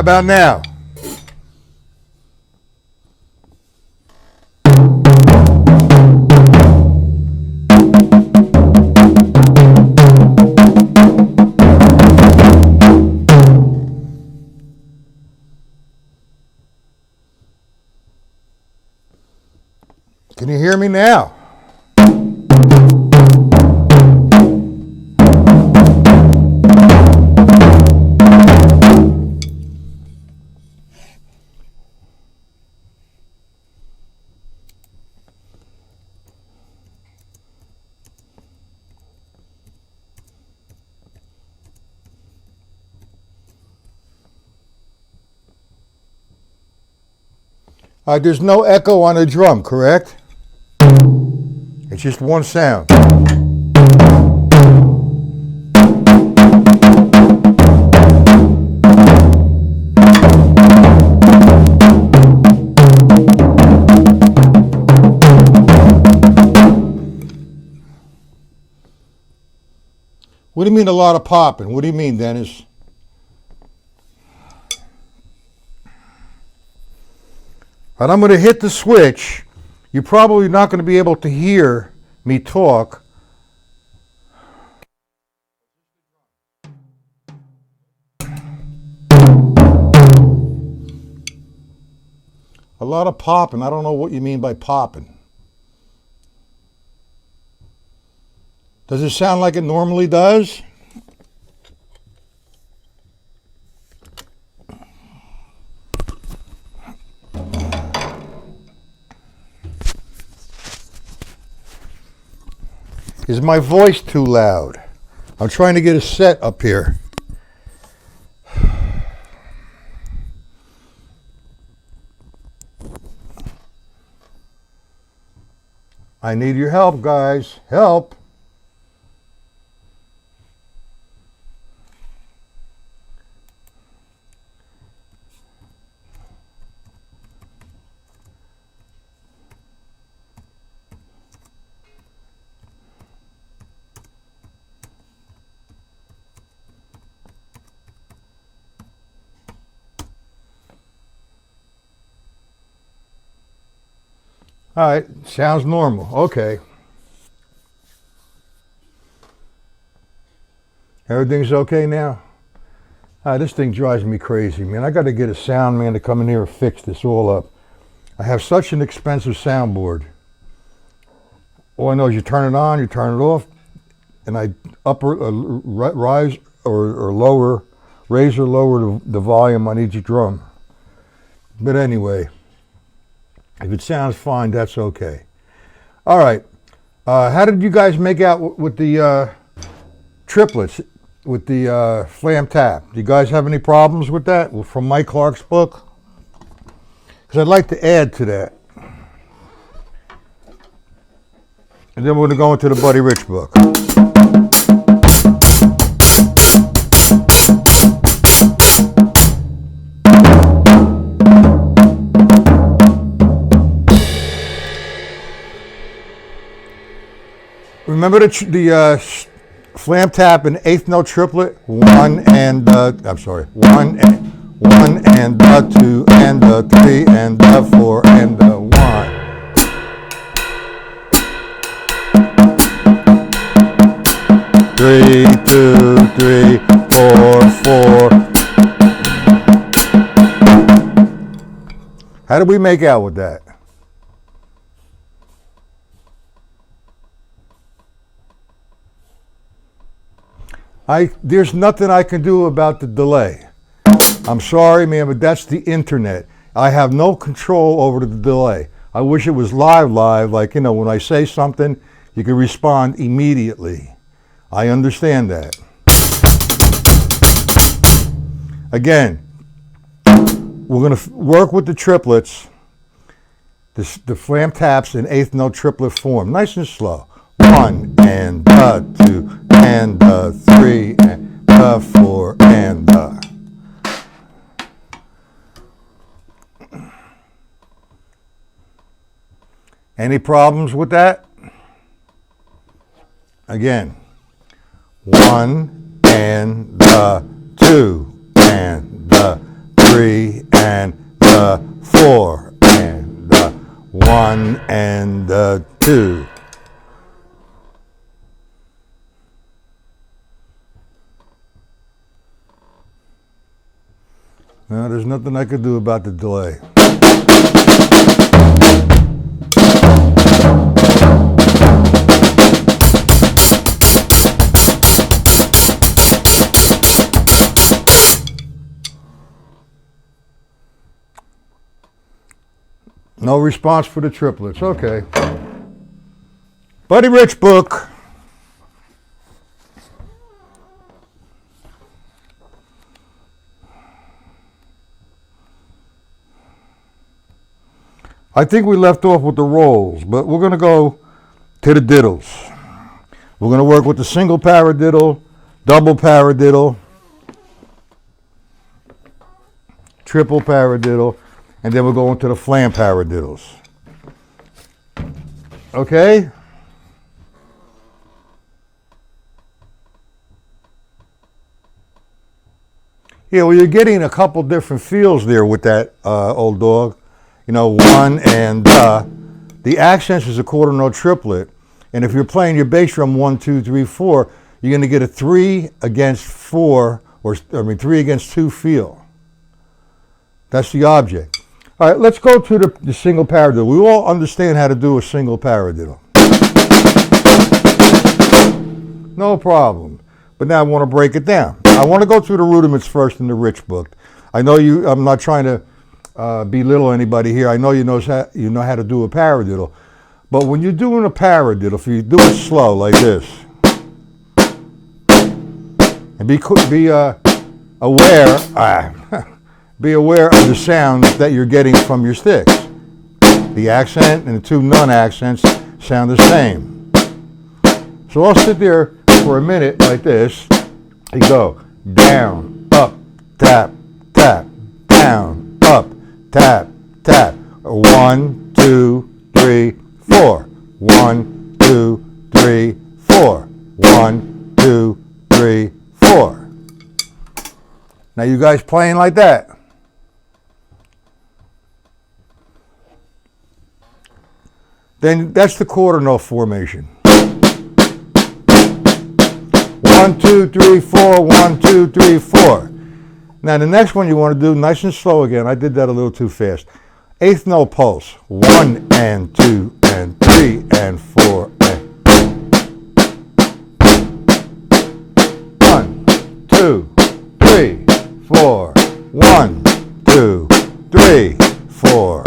about now? Can you hear me now? There's no echo on the drum, correct? It's just one sound. What do you mean a lot of popping? What do you mean, Dennis? And I'm going to hit the switch. You're probably not going to be able to hear me talk. A lot of popping. I don't know what you mean by popping. Does it sound like it normally does? Is my voice too loud? I'm trying to get a set up here. I need your help, guys. Help. All right, sounds normal. Okay. Everything's okay now? This thing drives me crazy, man. I got to get a sound man to come in here and fix this all up. I have such an expensive soundboard. All I know is you turn it on, you turn it off, and I raise or lower the volume on each drum. But anyway, if it sounds fine, that's okay. All right. How did you guys make out with the triplets, with the flam tap? Do you guys have any problems with that from Mike Clark's book? Because I'd like to add to that. And then we're going to go into the Buddy Rich book. Remember the flam tap and eighth note triplet? One and one and two and three and four and one. Three, two, three, four, four. How did we make out with that? There's nothing I can do about the delay. I'm sorry, man, but that's the internet. I have no control over the delay. I wish it was live, like, when I say something, you can respond immediately. I understand that. Again, we're going to work with the triplets, the flam taps in eighth note triplet form, nice and slow. One and two and three and four and Any problems with that? Again, one and two and three 3 and the 4 and the 1 and the 2. Now, there's nothing I could do about the delay. No response for the triplets. Okay. Buddy Rich book. I think we left off with the rolls, but we're going to go to the diddles. We're going to work with the single paradiddle, double paradiddle, triple paradiddle, and then we'll go into the flam paradiddles. Okay? Yeah, well, you're getting a couple different feels there with that old dog. You know, 1 and the accents is a quarter note triplet. And if you're playing your bass drum 1, 2, 3, 4, you're going to get a 3 against 4, or 3 against 2 feel. That's the object. All right, let's go to the single paradiddle. We all understand how to do a single paradiddle. No problem. But now I want to break it down. I want to go through the rudiments first in the Rich book. I know I'm not trying to belittle anybody here. I know you know how to do a paradiddle. But when you're doing a paradiddle, if you do it slow like this, and be aware of the sounds that you're getting from your sticks. The accent and the two non-accents sound the same. So I'll sit there for a minute like this. You go down, up, tap, tap, down, up, tap, tap. 1, 2, 3, 4. 1, 2, 3, 4. 1, 2, 3, 4. Now you guys playing like that. Then that's the quarter note formation. 1, 2, 3, 4, 1, 2, 3, 4. Now the next one you want to do nice and slow again. I did that a little too fast. Eighth note pulse. 1 and 2 and 3 and 4 and 1, 2, 3, 4. 1, 2, 3, 4.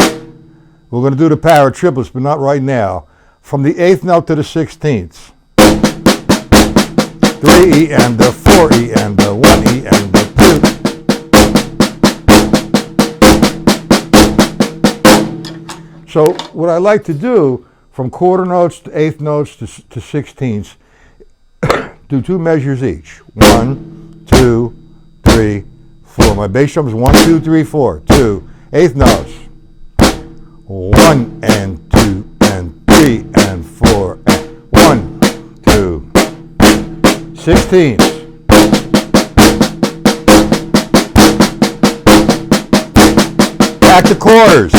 We're going to do the power triplets, but not right now. From the 8th note to the 16th. 3E and the 4E and the 1E and the 2. So what I like to do from quarter notes to 8th notes to 16ths, do 2 measures each. 1, 2, 3, 4. My bass drum is 1, 2, 3, 4. 2. 8th notes. 1 and 2 and 3 and 4 and 1, 2, 16. Back to quarters.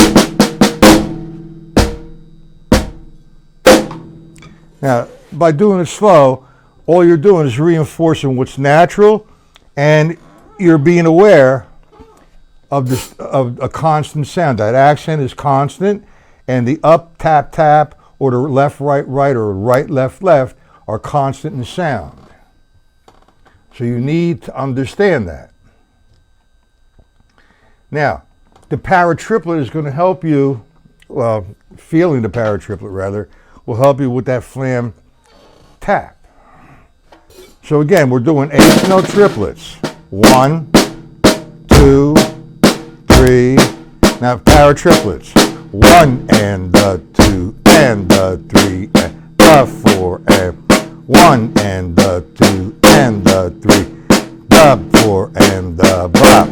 Now, by doing it slow, all you're doing is reinforcing what's natural, and you're being aware of a constant sound. That accent is constant, and the up, tap, tap, or the left, right, right, or right, left, left are constant in sound. So you need to understand that. Now, the power triplet is going to help you, well, feeling the power triplet rather, will help you with that flam tap. So again, we're doing 8th note triplets. 1, 2, 3. Now power triplets. 1 and the 2 and the 3 and the 4 and 1 and the 2 and the 3, the 4 and the blah.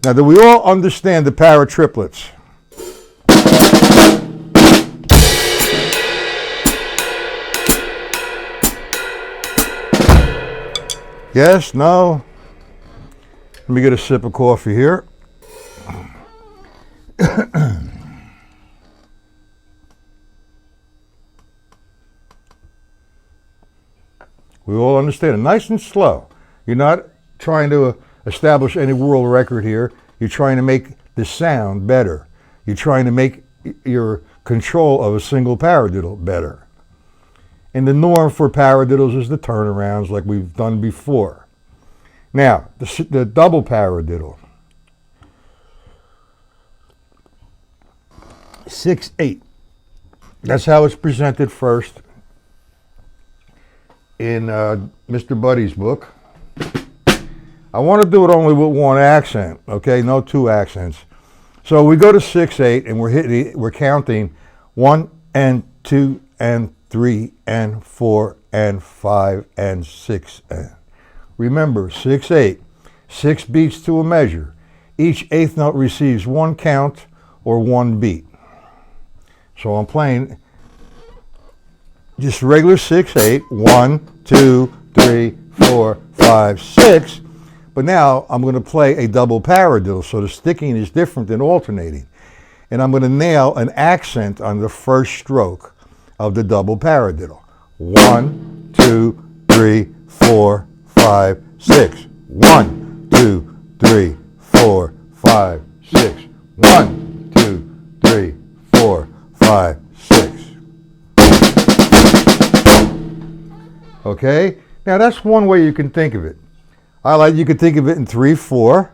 Now do we all understand the power triplets? Yes? No? Let me get a sip of coffee here. We all understand it. Nice and slow. You're not trying to establish any world record here. You're trying to make the sound better. You're trying to make your control of a single paradiddle better. And the norm for paradiddles is the turnarounds like we've done before. Now, the double paradiddle. 6/8. That's how it's presented first in Mr. Buddy's book. I want to do it only with one accent, okay? No two accents. So we go to 6/8 and we're counting 1 and 2 and 3 and 4 and 5 and 6 and. Remember, 6/8, 6 beats to a measure. Each eighth note receives one count or one beat. So I'm playing just regular 6/8, 1, 2, 3, 4, 5, 6. But now I'm going to play a double paradiddle, so the sticking is different than alternating. And I'm going to nail an accent on the first stroke of the double paradiddle. 1, 2, 3, 4, 5, 6. 1, 2, 3, 4, 5, 6. 1, 2, 3, 4, 5, 6. Okay? Now that's one way you can think of it. You could think of it in 3/4,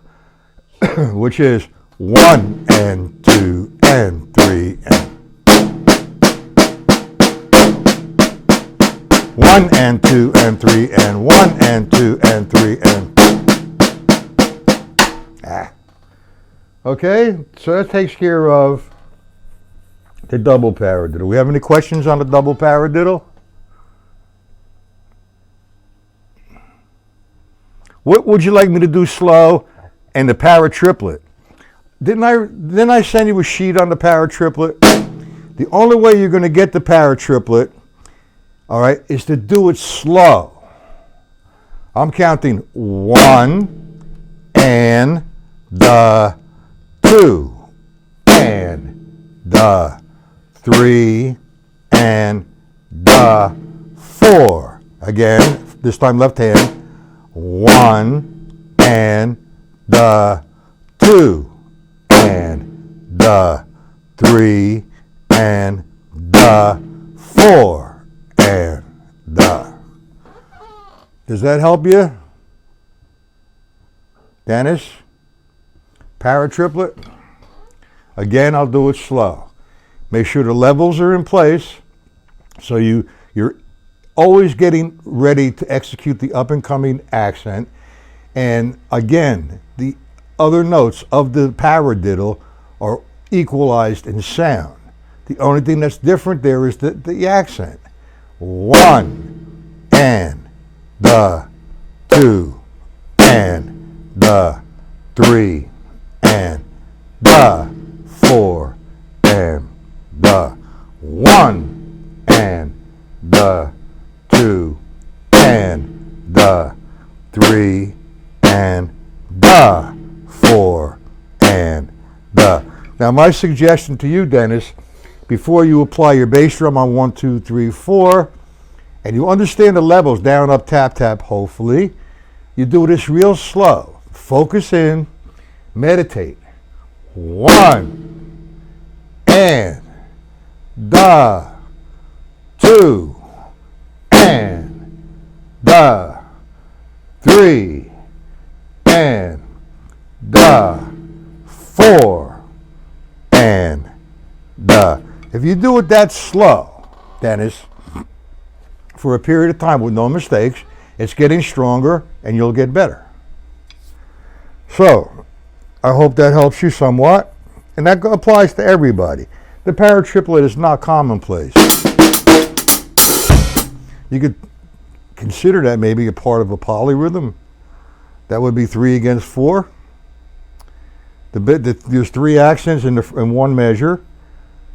which is 1 and 2 and 3 and 1 and 2 and 3 and 1 and 2 and 3 and. Okay, so that takes care of the double paradiddle. Do we have any questions on the double paradiddle? What would you like me to do slow and the paratriplet? Didn't I send you a sheet on the paratriplet? The only way you're going to get the paratriplet, all right, is to do it slow. I'm counting 1 and the 2 and the 3 and the 4. Again, this time left hand. 1 and the 2 and the 3 and the 4 and the. Does that help you, Dennis? Paratriplet? Again, I'll do it slow. Make sure the levels are in place so you're always getting ready to execute the up and coming accent. And again, the other notes of the paradiddle are equalized in sound. The only thing that's different there is the accent. 1 and the 2 and the 3 and the 4 and the 1 and the 2 and the 3 and the 4 and the. Now my suggestion to you, Dennis, before you apply your bass drum on 1, 2, 3, 4, and you understand the levels, down, up, tap, tap, hopefully, you do this real slow. Focus in, meditate. 1 and the 2 and the 3 and the 4 and the. If you do it that slow, Dennis, for a period of time with no mistakes, it's getting stronger and you'll get better. So, I hope that helps you somewhat, and that applies to everybody. The paratriplet is not commonplace. You could consider that maybe a part of a polyrhythm. That would be 3 against 4. There's 3 accents in one measure,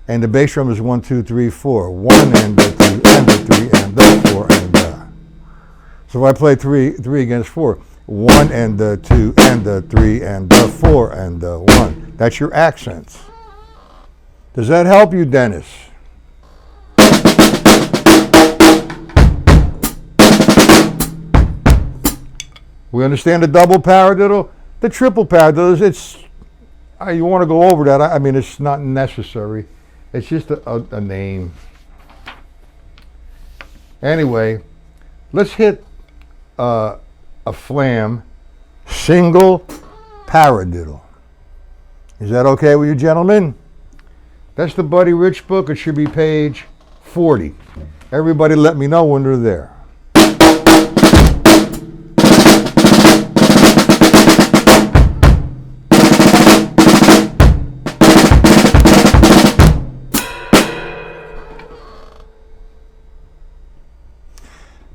and the bass drum is 1, 2, 3, 4. 1 and the 2 and the 3 and the 4 and the. So if I play 3 against 4, 1 and the 2 and the 3 and the 4 and the 1. That's your accents. Does that help you, Dennis? We understand the double paradiddle? The triple paradiddle, it's, you want to go over that. I mean, it's not necessary. It's just a name. Anyway, let's hit a flam single paradiddle. Is that okay with you, gentlemen? That's the Buddy Rich book. It should be page 40. Everybody let me know when they're there.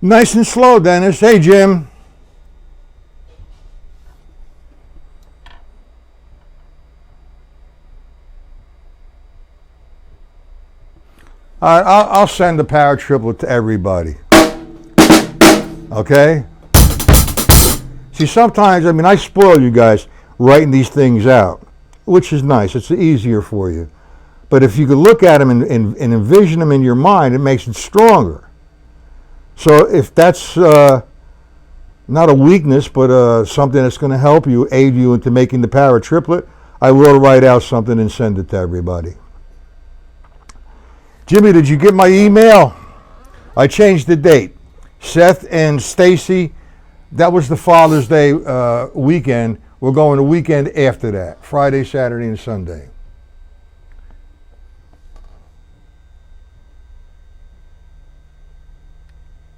Nice and slow, Dennis. Hey, Jim. All right, I'll send the power triplet to everybody. Okay? See, sometimes, I mean, I spoil you guys writing these things out, which is nice. It's easier for you. But if you could look at them and envision them in your mind, it makes it stronger. So if that's not a weakness, but something that's going to help you, aid you into making the power triplet, I will write out something and send it to everybody. Jimmy, did you get my email? I changed the date. Seth and Stacy, that was the Father's Day weekend. We're going the weekend after that, Friday, Saturday, and Sunday.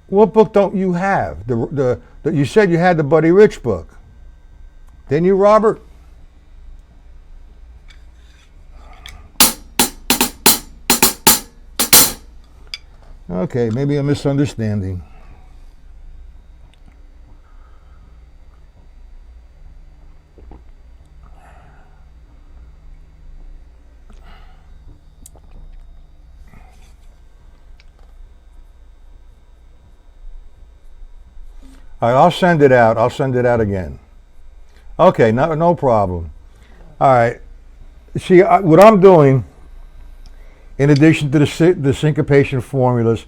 What book don't you have? You said you had the Buddy Rich book. Didn't you, Robert? Okay, maybe a misunderstanding. All right, I'll send it out. I'll send it out again. Okay, no problem. All right. See, what I'm doing, in addition to the syncopation formulas,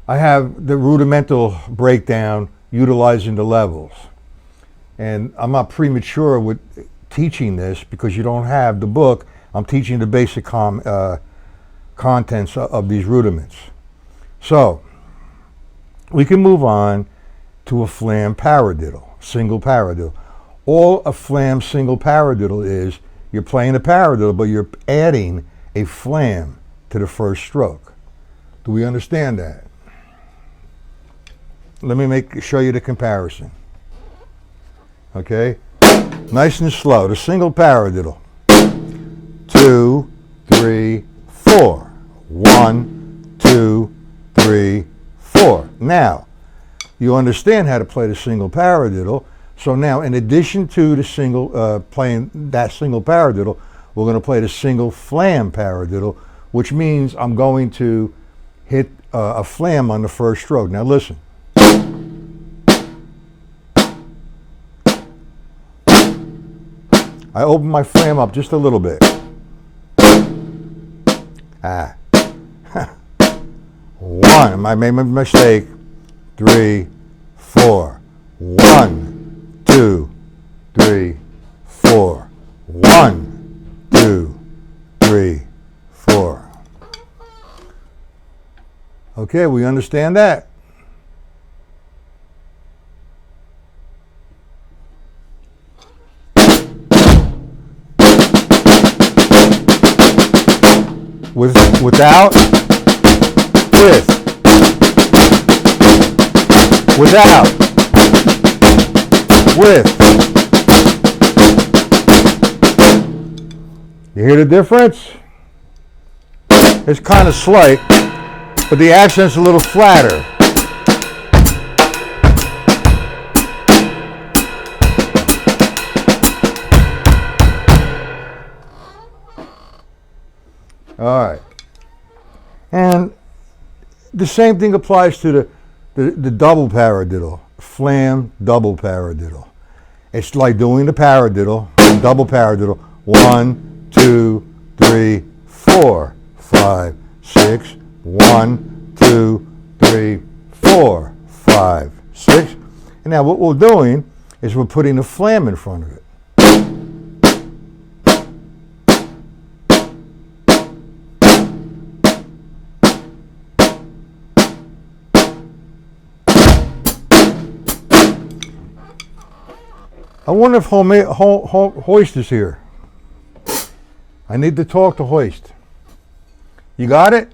I have the rudimental breakdown utilizing the levels. And I'm not premature with teaching this because you don't have the book. I'm teaching the basic contents of these rudiments. So, we can move on to a flam paradiddle, single paradiddle. All a flam single paradiddle is, you're playing a paradiddle, but you're adding a flam to the first stroke. Do we understand that? Let me show you the comparison. Okay? Nice and slow. The single paradiddle. 2, 3, 4. 1, 2, 3, 4. Now, you understand how to play the single paradiddle. So now, in addition to the single playing that single paradiddle, we're going to play the single flam paradiddle, which means I'm going to hit a flam on the first stroke. Now listen. I open my flam up just a little bit. One. I made my mistake. 3, 4. 1, 2, 3, 4. 1, 2, 3, 4. Okay, we understand that. Without, with, without, with. You hear the difference? It's kind of slight, but the accent's a little flatter. All right. And the same thing applies to the double paradiddle, flam double paradiddle. It's like doing the paradiddle, double paradiddle, 1, 2, 3, 4. 4, 5, 6. 1, 2, 3, 4, 5, 6. And now what we're doing is we're putting a flam in front of it. I wonder if Hoist is here. I need to talk to Hoist. You got it?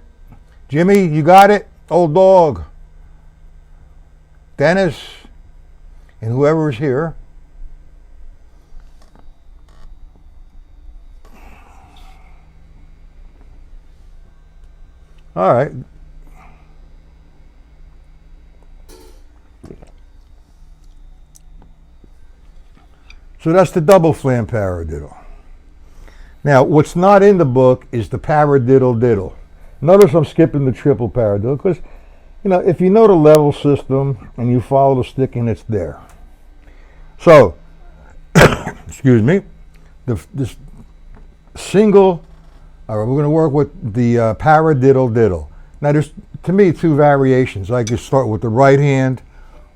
Jimmy, you got it? Old dog. Dennis, and whoever is here. All right. So that's the double flam paradiddle. Now, what's not in the book is the paradiddle diddle. Notice I'm skipping the triple paradiddle because, you know, if you know the level system and you follow the sticking, it's there. So, excuse me, this single, all right, we're going to work with the paradiddle diddle. Now, there's, to me, two variations. I could start with the right hand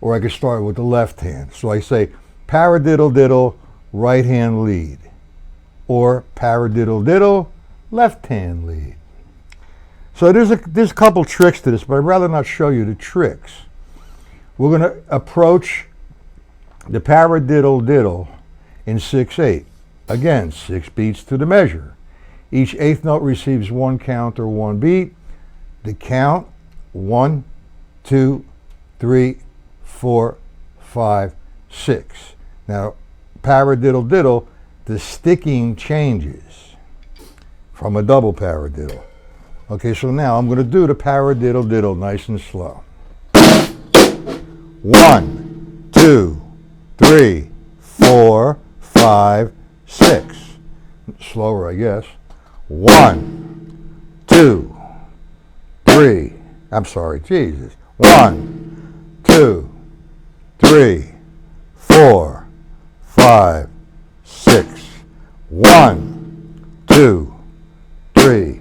or I could start with the left hand. So I say paradiddle diddle, right hand lead, or paradiddle diddle, left hand lead. So there's a couple tricks to this, but I'd rather not show you the tricks. We're going to approach the paradiddle diddle in 6/8. Again, 6 beats to the measure. Each eighth note receives 1 count or 1 beat. The count 1, 2, 3, 4, 5, 6. Now, paradiddle diddle, the sticking changes from a double paradiddle. Okay, so now I'm going to do the paradiddle diddle nice and slow. 1, 2, 3, 4, 5, 6. Slower, I guess. 1, 2, 3. I'm sorry, Jesus. 1, 2, 3, 4, 5, 6. 1, 2, 3,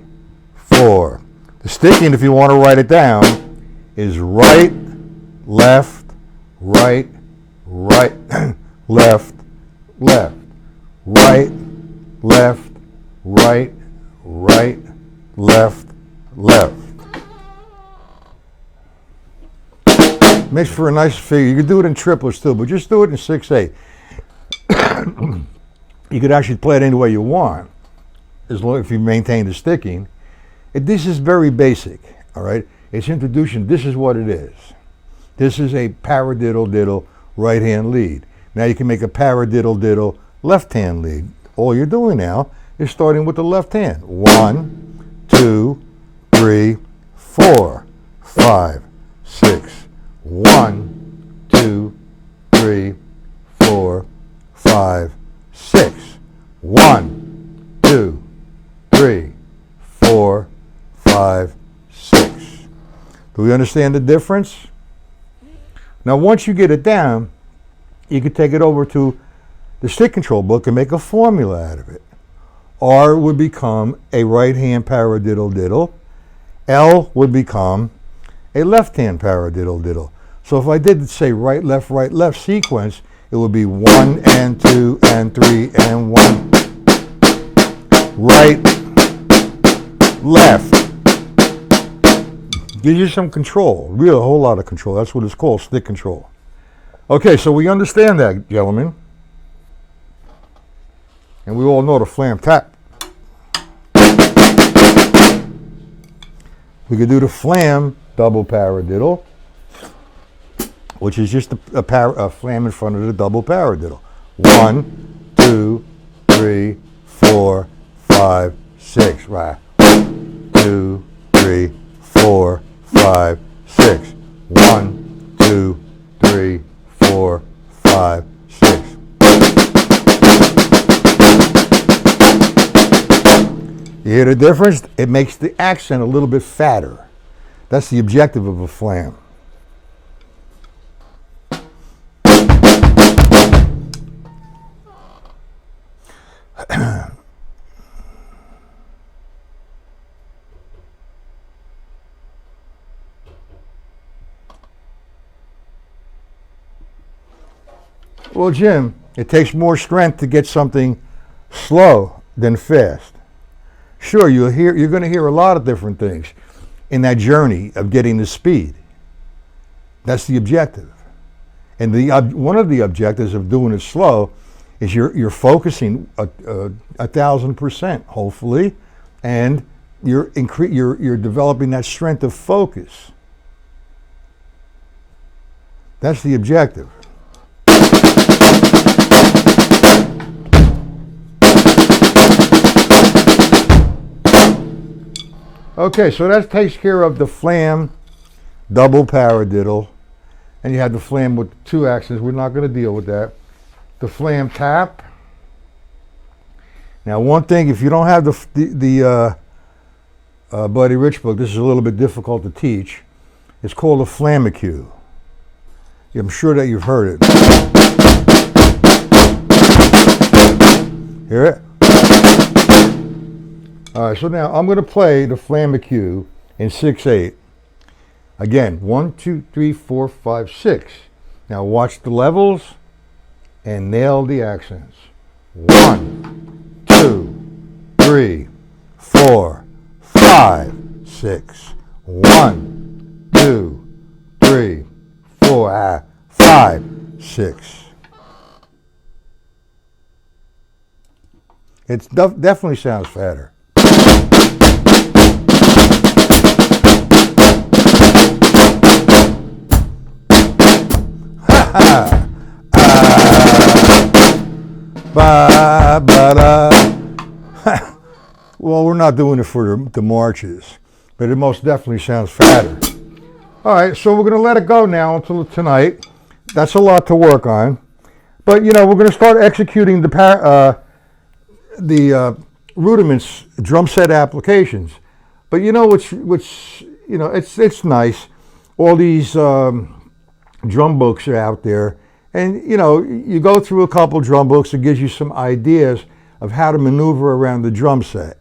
4. The sticking, if you want to write it down, is right, left, right, right, left, left, right, left, right, right, left, left. Makes for a nice figure. You could do it in triplets too, but just do it in 6/8. You could actually play it any way you want, as long if you maintain the sticking. This is very basic, all right? It's introduction. This is what it is. This is a paradiddle diddle right hand lead. Now you can make a paradiddle diddle left hand lead. All you're doing now is starting with the left hand. 1, 2, 3, 4, 5, 6. 1, 2, 3, 4, 5, 6. 1, 2, 3, 4, 5, 6. Do we understand the difference? Now, once you get it down, you can take it over to the stick control book and make a formula out of it. R would become a right hand paradiddle diddle. L would become a left hand paradiddle diddle. So if I did say right left sequence, it would be 1 and 2 and 3 and 1. Right, left. Gives you some control, really a whole lot of control. That's what it's called, stick control. Okay, so we understand that, gentlemen. And we all know the flam tap. We could do the flam double paradiddle, which is just a flam in front of the double paradiddle. 1, 2, 3, 4, 5, 6. Right. 2, 3, 4, 5, 6. 1, 2, 3, 4, 5, 6. You hear the difference? It makes the accent a little bit fatter. That's the objective of a flam. Well, Jim, it takes more strength to get something slow than fast. Sure, you're going to hear a lot of different things in that journey of getting the speed. That's the objective. And one of the objectives of doing it slow is you're focusing 1,000%, hopefully, and you're developing that strength of focus. That's the objective. Okay, so that takes care of the flam, double paradiddle, and you have the flam with 2 accents. We're not going to deal with that. The flam tap. Now, one thing, if you don't have the Buddy Rich book, this is a little bit difficult to teach. It's called a flamacue. I'm sure that you've heard it. Hear it? All right, so now I'm going to play the flamacue in 6/8. Again, 1, 2, 3, 4, 5, 6. Now watch the levels and nail the accents. 1, 2, 3, 4, 5, 6. 1, 2, 3, 4, 5, 6. It definitely sounds fatter. Well, we're not doing it for the marches, but it most definitely sounds fatter. All right, so we're going to let it go now until tonight. That's a lot to work on, but we're going to start executing the rudiments, drum set applications. But it's nice. All these drum books are out there, and you go through a couple drum books. It gives you some ideas of how to maneuver around the drum set.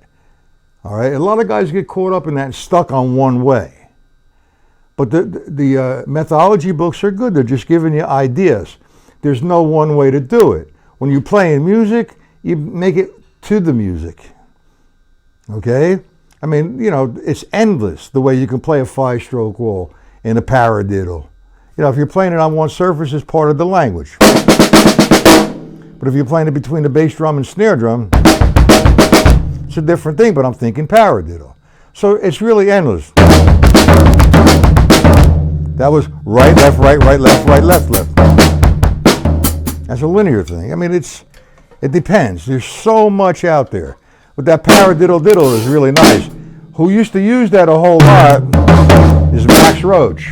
All right, a lot of guys get caught up in that and stuck on one way. But the methodology books are good. They're just giving you ideas. There's no one way to do it. When you're playing music, you make it to the music. Okay? I mean, it's endless the way you can play a 5-stroke wall in a paradiddle. If you're playing it on one surface, it's part of the language. But if you're playing it between the bass drum and snare drum, it's a different thing, but I'm thinking paradiddle. So it's really endless. That was right, left, right, right, left, right, left, left. That's a linear thing. I mean, it depends. There's so much out there. But that paradiddle diddle is really nice. Who used to use that a whole lot is Max Roach.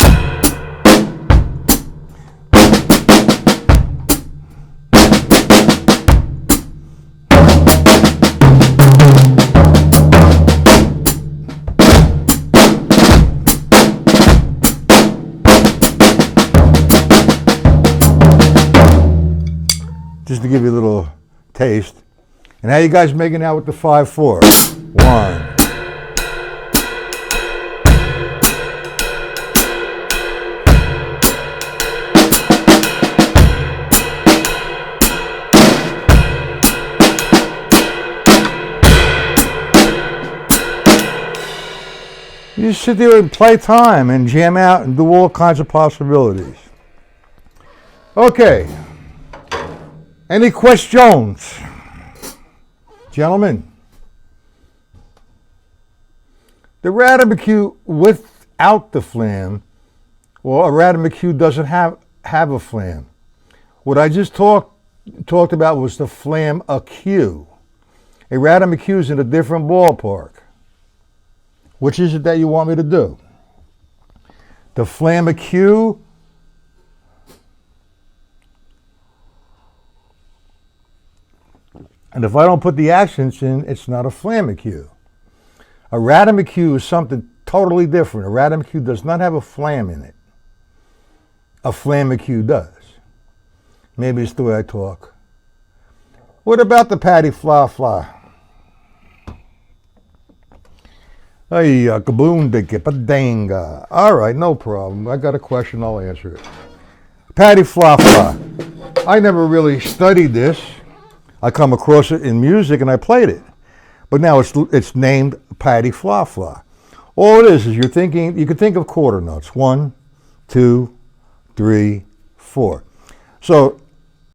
Just to give you a little taste. And how you guys making out with the 5/4? 1. You just sit there and play time and jam out and do all kinds of possibilities. Okay. Any questions? Gentlemen, the Radamacue without the flam, well, a Radamacue doesn't have a flam. What I just talked about was the flam-acue. A Radamacue is in a different ballpark. Which is it that you want me to do? The flam-acue, and if I don't put the accents in, it's not a flamacue. A Radamacue is something totally different. A Radamacue does not have a flam in it. A flamacue does. Maybe it's the way I talk. What about the patty fla fla? Hey, kaboom de kipadanga. All right, no problem. I got a question, I'll answer it. Patty fla fla. I never really studied this. I come across it in music and I played it. But now it's named Patty Fla Fla. All it is you can think of quarter notes. 1, 2, 3, 4. So